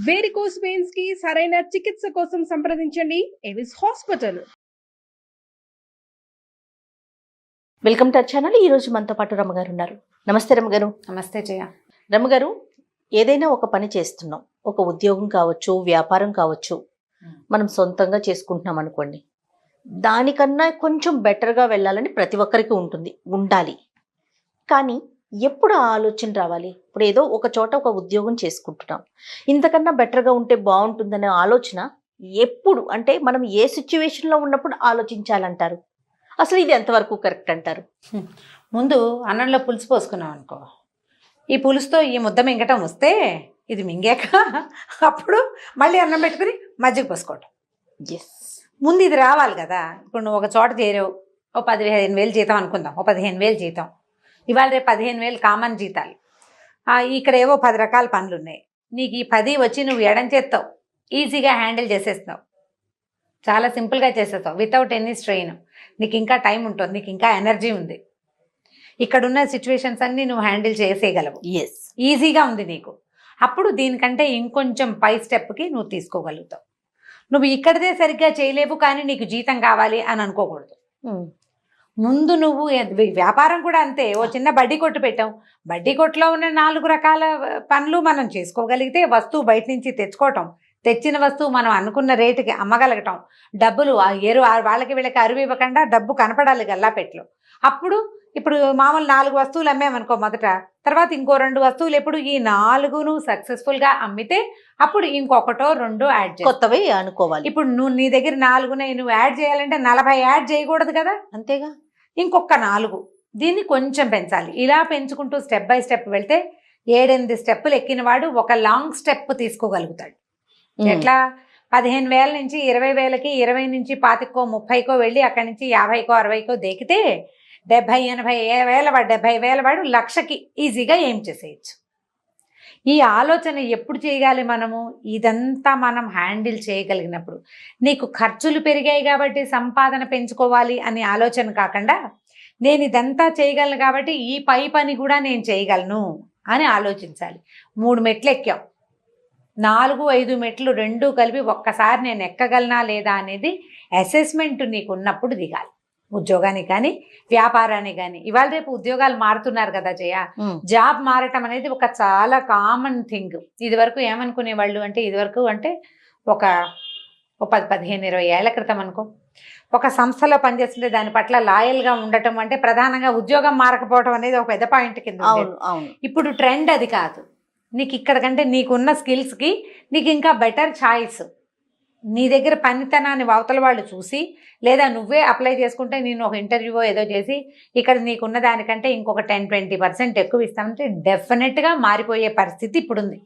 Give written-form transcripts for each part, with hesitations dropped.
Varicose veins కి సరైన చికిత్స కోసం సంప్రదించండి Avis hospital. Welcome to our channel. ఈ రోజు మనతో పాటు రమ్మగారు ఉన్నారు. నమస్తే రమ్మగారు. నమస్తే జయ. రమ్మగారు, ఏదైనా ఒక పని చేస్తున్నాం, ఒక ఉద్యోగం కావచ్చు, వ్యాపారం కావచ్చు, మనం సొంతంగా చేసుకుంటున్నాం అనుకోండి, దానికన్నా కొంచెం బెటర్గా వెళ్ళాలని ప్రతి ఒక్కరికి ఉండాలి. కానీ ఎప్పుడు ఆ ఆలోచన రావాలి? ఇప్పుడు ఏదో ఒక చోట ఒక ఉద్యోగం చేసుకుంటున్నాం, ఇంతకన్నా బెటర్గా ఉంటే బాగుంటుందనే ఆలోచన ఎప్పుడు, అంటే మనం ఏ సిచ్యువేషన్లో ఉన్నప్పుడు ఆలోచించాలంటారు? అసలు ఇది ఎంతవరకు కరెక్ట్ అంటారు? ముందు అన్నంలో పులుసు పోసుకున్నాం అనుకో, ఈ పులుసుతో ఈ ముద్ద మింగటం వస్తే ఇది మింగాక అప్పుడు మళ్ళీ అన్నం పెట్టుకుని మజ్జిగ పోసుకోవటం. ముందు ఇది రావాలి కదా. ఇప్పుడు నువ్వు ఒక చోట చేరావు, ఓ 15,000 జీతం అనుకుందాం, ఓ 15,000 జీతం, ఇవాళ రేపు 15,000 కామన్ జీతాలు. ఇక్కడ ఏవో 10 రకాల పనులు ఉన్నాయి. నీకు ఈ 10 వచ్చి నువ్వు ఎడం చేస్తావు, ఈజీగా హ్యాండిల్ చేసేస్తావు, చాలా సింపుల్గా చేసేస్తావు వితౌట్ ఎనీ స్ట్రెయిన్. నీకు ఇంకా టైం ఉంటుంది, నీకు ఇంకా ఎనర్జీ ఉంది, ఇక్కడున్న సిచ్యువేషన్స్ అన్నీ నువ్వు హ్యాండిల్ చేసేయగలవు, ఈజీగా ఉంది నీకు. అప్పుడు దీనికంటే ఇంకొంచెం పై స్టెప్కి నువ్వు తీసుకోగలుగుతావు. నువ్వు ఇక్కడదే సరిగ్గా చేయలేవు కానీ నీకు జీతం కావాలి అని అనుకోకూడదు. ముందు నువ్వు వ్యాపారం కూడా అంతే. ఓ చిన్న బడ్డీ కొట్టు పెట్టాం, బడ్డీ కొట్టులో ఉన్న 4 రకాల పనులు మనం చేసుకోగలిగితే, వస్తువు బయట నుంచి తెచ్చుకోవటం, తెచ్చిన వస్తువు మనం అనుకున్న రేటుకి అమ్మగలగటం, డబ్బులు వాళ్ళకి వీళ్ళకి అరువు ఇవ్వకుండా డబ్బు కనపడాలి గల్లాపెట్లో. అప్పుడు ఇప్పుడు మామూలు 4 వస్తువులు అమ్మేమనుకో మొదట, తర్వాత ఇంకో 2 వస్తువులు, ఎప్పుడు ఈ 4 సక్సెస్ఫుల్గా అమ్మితే అప్పుడు ఇంకొకటో 2 యాడ్ చేయాలి, కొత్తవి అనుకోవాలి. ఇప్పుడు నీ దగ్గర 4 నువ్వు యాడ్ చేయాలంటే 40 యాడ్ చేయకూడదు కదా, అంతేగా. ఇంకొక 4 దీన్ని కొంచెం పెంచాలి. ఇలా పెంచుకుంటూ స్టెప్ బై స్టెప్ వెళ్తే 7-8 స్టెప్పులు ఎక్కిన వాడు ఒక లాంగ్ స్టెప్ తీసుకోగలుగుతాడు. ఎట్లా? 15,000 నుంచి 20,000కి, 20 నుంచి 25కో 30కో వెళ్ళి అక్కడి నుంచి 50కో 60కో దేకితే 70,000-80,000 వాడు 70,000 వాడు 1,00,000కి ఈజీగా ఏం చేసేయచ్చు. ఈ ఆలోచన ఎప్పుడు చేయగాలి మనము? ఇదంతా మనం హ్యాండిల్ చేయగలిగినప్పుడు. నీకు ఖర్చులు పెరిగాయి కాబట్టి సంపాదన పెంచుకోవాలి అనే ఆలోచన కాకుండా, నేను ఇదంతా చేయగలను కాబట్టి ఈ పై పని కూడా నేను చేయగలను అని ఆలోచించాలి. 3 మెట్లు ఎక్కాం, 4-5 మెట్లు రెండూ కలిపి ఒక్కసారి నేను ఎక్కగలనా లేదా అనేది అసెస్మెంట్ నీకు ఉన్నప్పుడు దిగాలి. ఉద్యోగానికి కానీ వ్యాపారానికి కానీ. ఇవాళ రేపు ఉద్యోగాలు మారుతున్నారు కదా జయ, జాబ్ మారటం అనేది ఒక చాలా కామన్ థింగ్. ఇదివరకు ఏమనుకునేవాళ్ళు అంటే, ఇదివరకు అంటే ఒక 10-15-20 ఏళ్ల క్రితం అనుకో, ఒక సంస్థలో పనిచేస్తుంటే దాని పట్ల లాయల్గా ఉండటం అంటే ప్రధానంగా ఉద్యోగం మారకపోవటం అనేది ఒక పెద్ద పాయింట్ కింద. ఇప్పుడు ట్రెండ్ అది కాదు. నీకు ఇక్కడ కంటే నీకున్న స్కిల్స్కి నీకు ఇంకా బెటర్ ఛాయిస్. నీ దగ్గర పనితనాన్ని అవతల వాళ్ళు చూసి, లేదా నువ్వే అప్లై చేసుకుంటే నేను ఒక ఇంటర్వ్యూ ఏదో చేసి ఇక్కడ నీకున్న దానికంటే ఇంకొక 10-20% ఎక్కువ ఇస్తామంటే డెఫినెట్గా మారిపోయే పరిస్థితి ఇప్పుడుంది.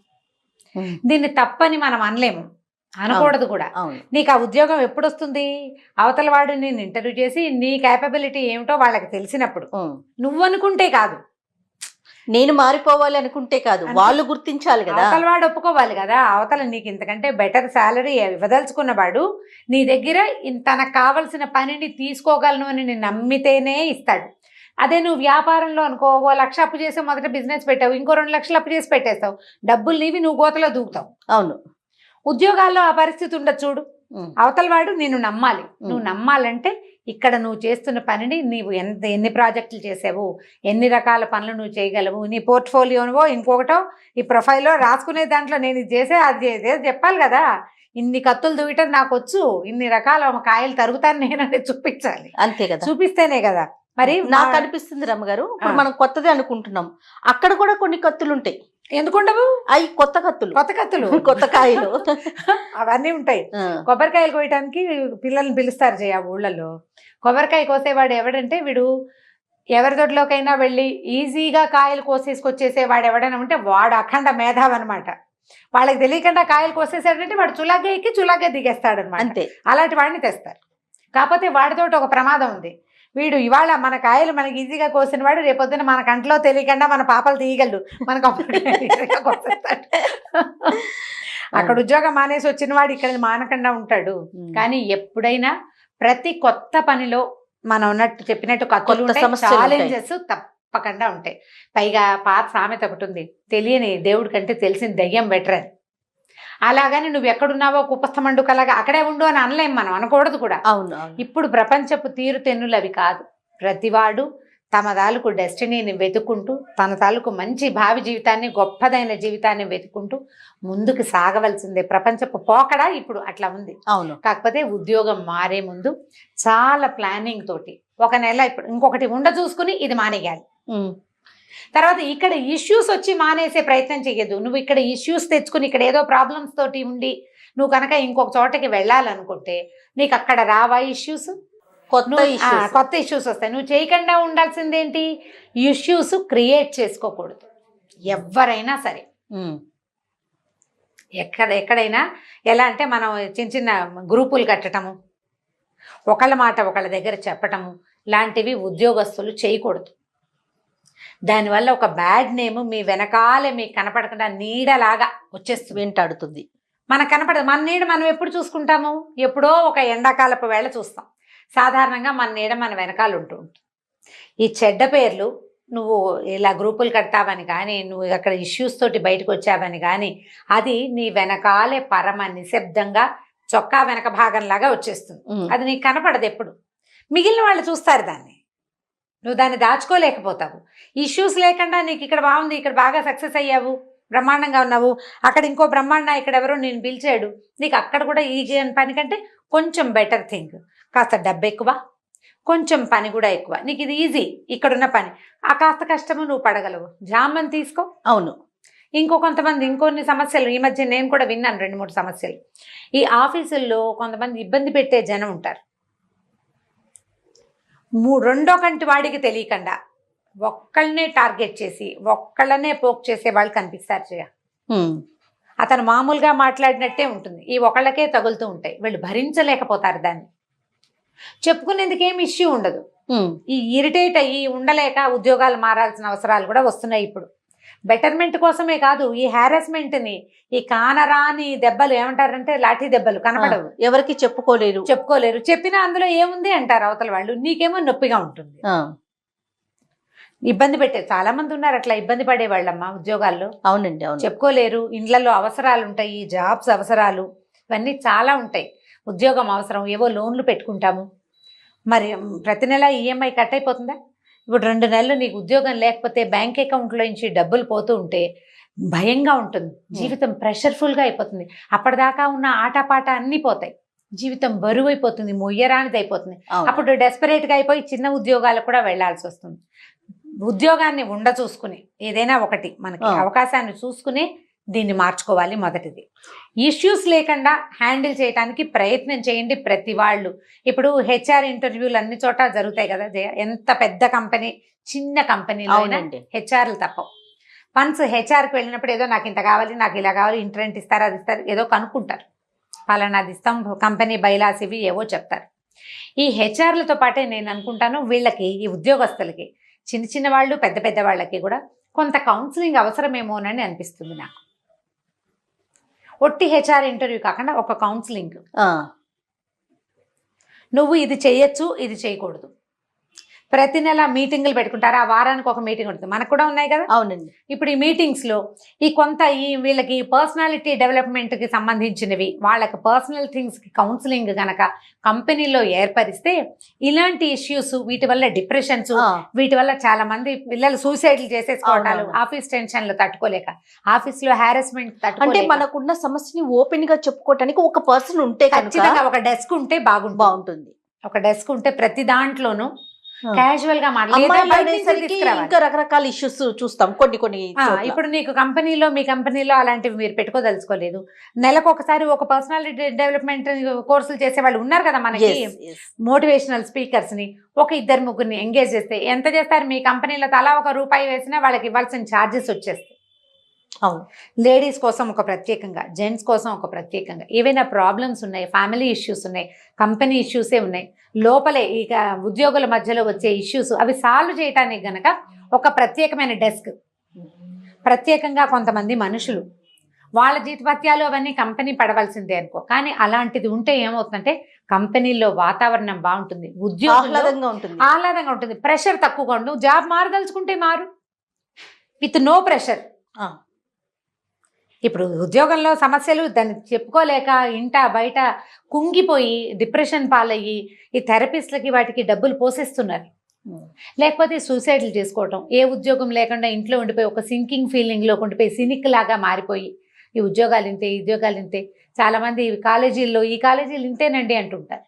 దీన్ని తప్పని మనం అనలేము, అనకూడదు కూడా. నీకు ఆ ఉద్యోగం ఎప్పుడు వస్తుంది? అవతల వాడు నేను ఇంటర్వ్యూ చేసి నీ క్యాపబిలిటీ ఏమిటో వాళ్ళకి తెలిసినప్పుడు. నువ్వు అనుకుంటే కాదు, నేను మారిపోవాలి అనుకుంటే కాదు, వాళ్ళు గుర్తించాలి కదా, అవతల వాడు ఒప్పుకోవాలి కదా. అవతల నీకు ఇంతకంటే బెటర్ శాలరీ ఇవ్వదలుచుకున్నవాడు నీ దగ్గర తనకు కావలసిన పనిని తీసుకోగలను అని నేను నమ్మితేనే ఇస్తాడు. అదే నువ్వు వ్యాపారంలో అనుకో, 1,00,000 అప్పు చేసి మొదట బిజినెస్ పెట్టావు, ఇంకో 2 లక్షలు అప్పు చేసి పెట్టేస్తావు, డబ్బులు నీవి, నువ్వు గోతలో దూకుతావు. అవును. ఉద్యోగాల్లో ఆ పరిస్థితి ఉండదు చూడు. అవతల వాడు నిన్ను నమ్మాలి. నువ్వు నమ్మాలంటే ఇక్కడ నువ్వు చేస్తున్న పనిని, నీవు ఎన్ని ప్రాజెక్టులు చేసావు, ఎన్ని రకాల పనులు నువ్వు చేయగలవు, నీ పోర్ట్ఫోలియోనో ఇంకొకటో ఈ ప్రొఫైల్లో రాసుకునే దాంట్లో నేను ఇది చేసే అది చేసే చెప్పాలి కదా. ఇన్ని కత్తులు దూయటం నాకు వచ్చు, ఇన్ని రకాల కాయలు తరుగుతాను నేను అనేది చూపించాలి. అంతే కదా, చూపిస్తేనే కదా. మరి నాకు అనిపిస్తుంది రమ్మగారు, ఇప్పుడు మనం కొత్తదే అనుకుంటున్నాం, అక్కడ కూడా కొన్ని కత్తులు ఉంటాయి. ఎందుకుండవు? అవి కొత్త కత్తులు, కొత్త కాయలు అవన్నీ ఉంటాయి. కొబ్బరికాయలు కోయటానికి పిల్లల్ని పిలుస్తారు జయ ఊళ్ళల్లో. కొబ్బరికాయ కోసేవాడు ఎవడంటే, వీడు ఎవరి దొడ్లోకైనా వెళ్ళి ఈజీగా కాయలు కోసేసుకొచ్చేసేవాడు ఎవడైనా ఉంటే వాడు అఖండ మేధావి అనమాట. వాళ్ళకి తెలియకుండా కాయలు కోసేసాడంటే వాడు చులాగ్గా ఎక్కి చులాగ్గా దిగేస్తాడు అనమాట. అంతే, అలాంటి వాడిని తెస్తారు. కాకపోతే వాడితోటి ఒక ప్రమాదం ఉంది. వీడు ఇవాళ మన కాయలు మనకి ఈజీగా కోసిన వాడు రేపొద్దున మన కంట్లో తెలియకుండా మన పాపలు తీయగలడు, మనకు అక్కడ ఉద్యోగం మానేసి వచ్చిన వాడు ఇక్కడ మానకుండా ఉంటాడు. కానీ ఎప్పుడైనా ప్రతి కొత్త పనిలో మనం ఉన్నట్టు చెప్పినట్టు కత్తులు ఛాలెంజెస్ తప్పకుండా ఉంటాయి. పైగా పాత సామెత ఒకటి ఉంది, తెలియని దేవుడి కంటే తెలిసిన దయ్యం బెటర్ అని. అలాగని నువ్వు ఎక్కడున్నావో కుప్పస్థమండుకలాగా అక్కడే ఉండు అని అనలేం, మనం అనకూడదు కూడా. అవును అవును. ఇప్పుడు ప్రపంచపు తీరుతెన్నులు అవి కాదు. ప్రతివాడు తమ తాలూకు డెస్టినీని వెతుక్కుంటూ, తన తాలూకు మంచి భావి జీవితాన్ని, గొప్పదైన జీవితాన్ని వెతుక్కుంటూ ముందుకు సాగవలసిందే. ప్రపంచపు పోకడ ఇప్పుడు అట్లా ఉంది. అవును. కాకపోతే ఉద్యోగం మారే ముందు చాలా ప్లానింగ్ తోటి ఒక నెల ఇప్పుడు ఇంకొకటి చూసుకుని ఇది మానేయాలి. తర్వాత ఇక్కడ ఇష్యూస్ వచ్చి మానేసే ప్రయత్నం చేయొద్దు. నువ్వు ఇక్కడ ఇష్యూస్ తెచ్చుకుని ఇక్కడ ఏదో ప్రాబ్లమ్స్ తోటి ఉండి నువ్వు కనుక ఇంకొక చోటకి వెళ్ళాలనుకుంటే నీకు అక్కడ రావా ఇష్యూస్? కొత్త ఇష్యూస్ వస్తాయి. నువ్వు చేయకుండా ఉండాల్సిందేంటి? ఇష్యూస్ క్రియేట్ చేసుకోకూడదు ఎవరైనా సరే. ఎక్కడైనా ఎలా అంటే మనం చిన్న చిన్న గ్రూపులు కట్టడము, ఒకళ్ళ మాట ఒకళ్ళ దగ్గర చెప్పటము లాంటివి ఉద్యోగస్తులు చేయకూడదు. దానివల్ల ఒక బ్యాడ్ నేమ్ మీ వెనకాలే మీకు కనపడకుండా నీడలాగా వచ్చేస్తుంది, వెంటాడుతుంది. మనకు కనపడదు. మన నీడ మనం ఎప్పుడు చూసుకుంటాము? ఎప్పుడో ఒక ఎండాకాలపు వేళ చూస్తాం. సాధారణంగా మన నీడ మన వెనకాల ఉంటుంది. ఈ చెడ్డ పేర్లు నువ్వు ఇలా గ్రూపులు కడతావని కానీ, నువ్వు అక్కడ ఇష్యూస్ తోటి బయటకు వచ్చావని కానీ, అది నీ వెనకాలే పరమ నిశ్శబ్దంగా చొక్కా వెనక భాగంలాగా వచ్చేస్తుంది. అది నీకు కనపడదు ఎప్పుడు. మిగిలిన వాళ్ళు చూస్తారు దాన్ని, నువ్వు దాన్ని దాచుకోలేకపోతావు. ఇష్యూస్ లేకుండా నీకు ఇక్కడ బాగుంది, ఇక్కడ బాగా సక్సెస్ అయ్యావు, బ్రహ్మాండంగా ఉన్నావు, అక్కడ ఇంకో బ్రహ్మాండ ఇక్కడ ఎవరో నేను పిలిచాడు, నీకు అక్కడ కూడా ఈ పని కంటే కొంచెం బెటర్ థింగ్, కాస్త డబ్బు ఎక్కువ, కొంచెం పని కూడా ఎక్కువ, నీకు ఇది ఈజీ, ఇక్కడున్న పని ఆ కాస్త కష్టము నువ్వు పడగలవు, జామని తీసుకో. అవును. కొంతమంది ఇంకొన్ని సమస్యలు ఈ మధ్య నేను కూడా విన్నాను, 2-3 సమస్యలు. ఈ ఆఫీసుల్లో కొంతమంది ఇబ్బంది పెట్టే జనం ఉంటారు. రెండో కంటి వాడికి తెలియకుండా ఒక్కళ్ళనే టార్గెట్ చేసి ఒక్కళ్ళనే పోక్ చేసే వాళ్ళు కనిపిస్తారు చేయ. అతను మామూలుగా మాట్లాడినట్టే ఉంటుంది, ఈ ఒకళ్ళకే తగులుతూ ఉంటాయి. వీళ్ళు భరించలేకపోతారు దాన్ని. చెప్పుకునేందుకు ఏం ఇష్యూ ఉండదు. ఈ ఇరిటేట్ అయ్యి ఉండలేక ఉద్యోగాలు మారాల్సిన అవసరాలు కూడా వస్తున్నాయి ఇప్పుడు. బెటర్మెంట్ కోసమే కాదు, ఈ హారాస్మెంట్ని, ఈ కానరాని దెబ్బలు ఏమంటారంటే లాఠీ దెబ్బలు కనపడవు, ఎవరికి చెప్పుకోలేరు. చెప్పినా అందులో ఏముంది అంటారు అవతల వాళ్ళు, నీకేమో నొప్పిగా ఉంటుంది. ఇబ్బంది పెట్టే చాలా మంది ఉన్నారు అట్లా ఇబ్బంది పడేవాళ్ళమ్మా ఉద్యోగాల్లో. అవునండి, అవును. చెప్పుకోలేరు. ఇండ్లలో అవసరాలు ఉంటాయి, జాబ్స్ అవసరాలు, ఇవన్నీ చాలా ఉంటాయి. ఉద్యోగం అవసరం, ఏవో లోన్లు పెట్టుకుంటాము, మరి ప్రతి నెల ఈఎంఐ కట్ అయిపోతుందా? ఇప్పుడు 2 నెలలు నీకు ఉద్యోగం లేకపోతే బ్యాంక్ అకౌంట్లో నుంచి డబ్బులు పోతూ ఉంటే భయంగా ఉంటుంది, జీవితం ప్రెషర్ఫుల్గా అయిపోతుంది. అప్పటిదాకా ఉన్న ఆటపాట అన్నీ పోతాయి, జీవితం బరువు అయిపోతుంది, మొయ్యరానిది అయిపోతుంది. అప్పుడు డెస్పరేట్గా అయిపోయి చిన్న ఉద్యోగాలకు కూడా వెళ్లాల్సి వస్తుంది. ఉద్యోగాన్ని చూసుకుని ఏదైనా ఒకటి మనకి అవకాశాన్ని చూసుకుని దీన్ని మార్చుకోవాలి. మొదటిది, ఇష్యూస్ లేకుండా హ్యాండిల్ చేయడానికి ప్రయత్నం చేయండి ప్రతి వాళ్ళు. ఇప్పుడు హెచ్ఆర్ ఇంటర్వ్యూలు అన్ని చోట జరుగుతాయి కదా జయ, ఎంత పెద్ద కంపెనీ చిన్న కంపెనీలో హెచ్ఆర్లు తప్పవు. వన్స్ హెచ్ఆర్కి వెళ్ళినప్పుడు ఏదో నాకు ఇంత కావాలి, నాకు ఇలా కావాలి, ఇంటర్నెట్ ఇస్తారు, అది ఇస్తారు, ఏదో కనుక్కుంటారు, పలానాది ఇస్తాం, కంపెనీ బైలాస్ ఇవి ఏవో చెప్తారు. ఈ హెచ్ఆర్లతో పాటే నేను అనుకుంటాను వీళ్ళకి, ఈ ఉద్యోగస్తులకి, చిన్న చిన్న వాళ్ళు పెద్ద పెద్ద వాళ్ళకి కూడా కొంత కౌన్సిలింగ్ అవసరమేమోనని అనిపిస్తుంది నాకు. ఒట్టి హెచ్ఆర్ ఇంటర్వ్యూ కాకుండా ఒక కౌన్సిలింగ్, నువ్వు ఇది చేయొచ్చు, ఇది చేయకూడదు. ప్రతి నెల మీటింగులు పెట్టుకుంటారు, ఆ వారానికి ఒక మీటింగ్ ఉంటుంది, మనకు కూడా ఉన్నాయి కదా. అవునండి. ఇప్పుడు ఈ మీటింగ్స్లో వీళ్ళకి పర్సనాలిటీ డెవలప్మెంట్కి సంబంధించినవి, వాళ్ళకి పర్సనల్ థింగ్స్కి కౌన్సిలింగ్ గనక కంపెనీలో ఏర్పరిస్తే ఇలాంటి ఇష్యూస్, వీటి వల్ల డిప్రెషన్స్, వీటి వల్ల చాలా మంది పిల్లలు సూసైడ్లు చేసేసుకోవటాలు, ఆఫీస్ టెన్షన్లు తట్టుకోలేక, ఆఫీస్లో హారాస్మెంట్ అంటే మనకున్న సమస్యని ఓపెన్ గా చెప్పుకోవటానికి ఒక పర్సన్ ఉంటే, ఖచ్చితంగా ఒక డెస్క్ ఉంటే బాగుంటుంది. ఒక డెస్క్ ఉంటే ప్రతి దాంట్లోనూ క్యాజువల్ గా ఇంకా రకరకాల ఇష్యూస్ చూస్తాం కొన్ని. ఇప్పుడు నీకు మీ కంపెనీలో అలాంటివి మీరు పెట్టుకోదలుచుకోలేదు, నెలకు ఒకసారి ఒక పర్సనాలిటీ డెవలప్మెంట్ కోర్సులు చేసే వాళ్ళు ఉన్నారు కదా మనకి, మోటివేషనల్ స్పీకర్స్ ని ఒక 2-3 ఎంగేజ్ చేస్తే ఎంత చేస్తారు? మీ కంపెనీలో తలా ₹1 వేసినా వాళ్ళకి ఇవ్వాల్సిన ఛార్జెస్ వచ్చేస్తాయి. అవును. లేడీస్ కోసం ఒక ప్రత్యేకంగా, జెంట్స్ కోసం ఒక ప్రత్యేకంగా, ఏవైనా ప్రాబ్లమ్స్ ఉన్నాయి, ఫ్యామిలీ ఇష్యూస్ ఉన్నాయి, కంపెనీ ఇష్యూసే ఉన్నాయి, లోపలే ఇక ఉద్యోగుల మధ్యలో వచ్చే ఇష్యూస్, అవి సాల్వ్ చేయడానికి గనక ఒక ప్రత్యేకమైన డెస్క్, ప్రత్యేకంగా కొంతమంది మనుషులు, వాళ్ళ జీతభత్యాలు అవన్నీ కంపెనీ పడవలసిందే అనుకో. కానీ అలాంటిది ఉంటే ఏమవుతుందంటే కంపెనీలో వాతావరణం బాగుంటుంది, ఉద్యోగం ఆహ్లాదంగా ఉంటుంది, ప్రెషర్ తక్కువగా ఉండు. జాబ్ మారదలుచుకుంటే మారు, విత్ నో ప్రెషర్. ఇప్పుడు ఉద్యోగంలో సమస్యలు దాన్ని చెప్పుకోలేక ఇంట బయట కుంగిపోయి డిప్రెషన్ పాలయ్యి ఈ థెరపిస్ట్లకి వాటికి డబ్బులు పోసేస్తున్నారు. లేకపోతే సూసైడ్లు చేసుకోవటం, ఏ ఉద్యోగం లేకుండా ఇంట్లో ఉండిపోయి ఒక సింకింగ్ ఫీలింగ్లో ఉండిపోయి సినిక్ లాగా మారిపోయి ఈ ఉద్యోగాలు ఇంతే, ఈ ఉద్యోగాలు ఇంతే. చాలామంది కాలేజీల్లో ఈ కాలేజీలు ఇంతేనండి అంటుంటారు.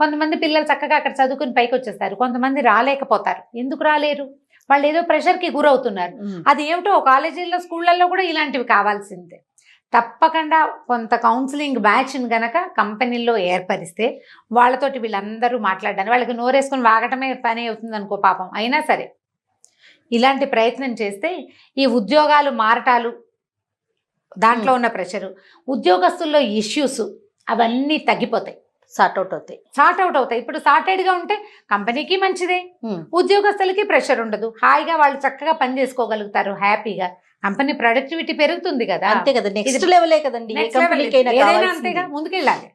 కొంతమంది పిల్లలు చక్కగా అక్కడ చదువుకుని పైకి వచ్చేస్తారు, కొంతమంది రాలేకపోతారు. ఎందుకు రాలేరు? వాళ్ళు ఏదో ప్రెషర్కి గురవుతున్నారు. అది ఏమిటో కాలేజీల్లో స్కూళ్ళల్లో కూడా ఇలాంటివి కావాల్సిందే. తప్పకుండా కొంత కౌన్సిలింగ్ బ్యాచ్ని గనక కంపెనీల్లో ఏర్పరిస్తే వాళ్ళతోటి వీళ్ళందరూ మాట్లాడడానికి, వాళ్ళకి నోరేసుకొని వాగటమే పని అవుతుంది అనుకో పాపం, అయినా సరే ఇలాంటి ప్రయత్నం చేస్తే ఈ ఉద్యోగాలు మారటాలు, దాంట్లో ఉన్న ప్రెషరు, ఉద్యోగస్తుల్లో ఇష్యూస్ అవన్నీ తగ్గిపోతాయి, సార్ట్ అవుట్ అవుతాయి. ఇప్పుడు సార్టెడ్గా ఉంటే కంపెనీకి మంచిదే, ఉద్యోగస్తులకి ప్రెషర్ ఉండదు, హాయిగా వాళ్ళు చక్కగా పని చేసుకోగలుగుతారు, హ్యాపీగా కంపెనీ ప్రొడక్టివిటీ పెరుగుతుంది కదా. అంతే కదా, నెక్స్ట్ లెవెలే కదండి. ఏదైనా అంతేగా, ముందుకెళ్ళాలి.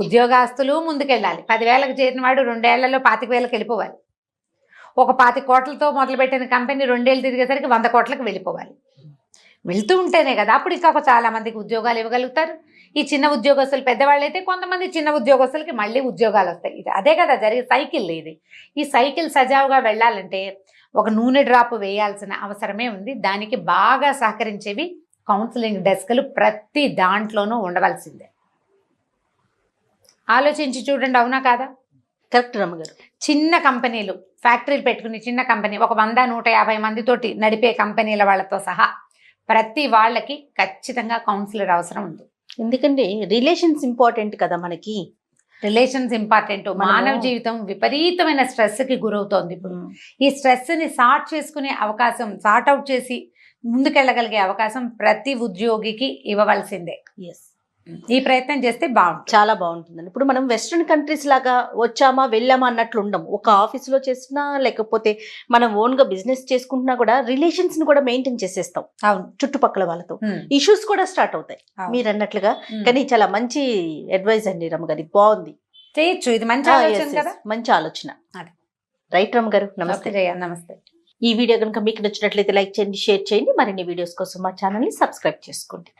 ఉద్యోగస్తులు ముందుకెళ్ళాలి. 10,000కి చేరిన వాడు 2 ఏళ్లలో 25,000కి వెళ్ళిపోవాలి. ఒక 25 కోట్లతో మొదలుపెట్టిన కంపెనీ 2 ఏళ్ళు తిరిగేసరికి 100 కోట్లకు వెళ్ళిపోవాలి. వెళ్తూ ఉంటేనే కదా అప్పుడు ఇంకా చాలా మందికి ఉద్యోగాలు ఇవ్వగలుగుతారు. ఈ చిన్న ఉద్యోగస్తులు పెద్దవాళ్ళు అయితే కొంతమంది చిన్న ఉద్యోగస్తులకి మళ్ళీ ఉద్యోగాలు వస్తాయి. ఇది అదే కదా జరిగే సైకిల్. ఈ సైకిల్ సజావుగా వెళ్ళాలంటే ఒక నూనె డ్రాప్ వేయాల్సిన అవసరమే ఉంది. దానికి బాగా సహకరించేవి కౌన్సిలింగ్ డెస్క్లు ప్రతి దాంట్లోనూ ఉండవలసిందే. ఆలోచించి చూడండి, అవునా కాదా? కరెక్ట్ రమ్మగారు. చిన్న కంపెనీలు, ఫ్యాక్టరీలు పెట్టుకుని చిన్న కంపెనీ ఒక 100-150 మందితోటి నడిపే కంపెనీల వాళ్ళతో సహా ప్రతి వాళ్ళకి ఖచ్చితంగా కౌన్సిలర్ అవసరం ఉంది. ఎందుకంటే రిలేషన్స్ ఇంపార్టెంట్ కదా మనకి. Relations important. మానవ జీవితం విపరీతమైన స్ట్రెస్కి గురవుతోంది ఇప్పుడు. ఈ స్ట్రెస్ని సార్ట్ అవుట్ చేసి ముందుకెళ్ళగలిగే అవకాశం ప్రతి ఉద్యోగికి ఇవ్వవలసిందే. ఈ ప్రయత్నం చేస్తే బాగుంటుంది, చాలా బాగుంటుందండి. ఇప్పుడు మనం వెస్ట్రన్ కంట్రీస్ లాగా వచ్చామా వెళ్ళామా అన్నట్లు ఉండం. ఒక ఆఫీస్లో చేసినా లేకపోతే మనం ఓన్గా బిజినెస్ చేసుకుంటున్నా కూడా రిలేషన్స్ ని కూడా మెయింటైన్ చేసేస్తాం. అవును, చుట్టుపక్కల వాళ్ళతో ఇష్యూస్ కూడా స్టార్ట్ అవుతాయి మీరు అన్నట్లుగా. కానీ చాలా మంచి అడ్వైజ్ అండి రమ్మ గారి, బాగుంది, చేయొచ్చు. ఇది మంచి ఆలోచన కదా, మంచి ఆలోచన. రైట్ రమ్మ గారు, నమస్తే. నమస్తే. ఈ వీడియో కనుక మీకు నచ్చినట్లయితే లైక్ చేయండి, షేర్ చేయండి. మరిన్ని వీడియోస్ కోసం మా ఛానల్ని సబ్స్క్రైబ్ చేసుకోండి.